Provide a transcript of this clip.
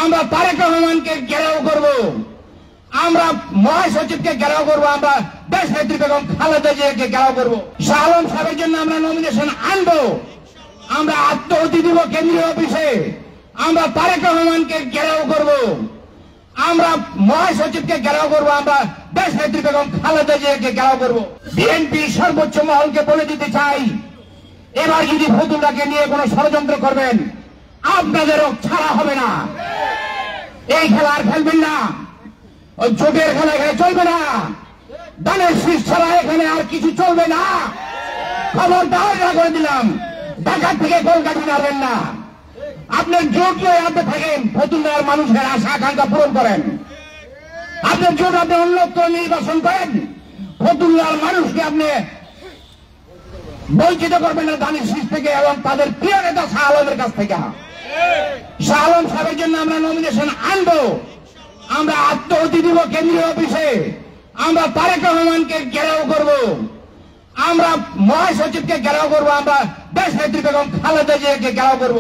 আমরা তারেক রহমানকে ঘেরাও করব, আমরা মহাসচিবকে ঘেরাও করব, আমরা দেশ নেত্রী বেগম খালেদা জিয়াকে ঘেরাও করব। শাহ আলম সাহেবের জন্য আমরা নমিনেশন আনবো, আমরা আত্মহতি দিব কেন্দ্রীয় অফিসে, আমরা তারেক রহমানকে ঘেরাও করব, আমরা মহাসচিবকে ঘেরাও করব, আমরা দেশ নেত্রী বেগম খালেদা জিয়াকে ঘেরাও করব। বিএনপি সর্বোচ্চ মহলকে বলে দিতে চাই, এবার যদি ফতুল্লাহকে নিয়ে কোন ষড়যন্ত্র করবেন আপনাদেরও ছাড়া হবে না। এই খেলা আর খেলবেন না, ওই চোখের খেলা এখানে চলবে না, দানের শীষ ছাড়া এখানে আর কিছু চলবে না। খবরদার করে দিলাম, ঢাকা থেকে কলকাতা নাড়বেন না। আপনার জোট লয়ে আপনি থাকেন, ফতুল্লার মানুষের আশা আকাঙ্ক্ষা পূরণ করেন। আপনার জোট আপনি অন্যত্র নির্বাচন করেন, ফতুল্লার মানুষকে আপনি বঞ্চিত করবেন না দানের শীষ থেকে এবং তাদের প্রিয় নেতা শাহ আলমের কাছ থেকে। শাহ আলম সাহেবের জন্য আমরা নমিনেশন আনবো, আমরা আত্মহতি দিব কেন্দ্রীয় অফিসে, আমরা তারেক রহমানকে ঘেরাও করব, আমরা মহাসচিবকে ঘেরাও করব, আমরা দেশ নেত্রী বেগম খালেদা জিয়াকে ঘেরাও করব।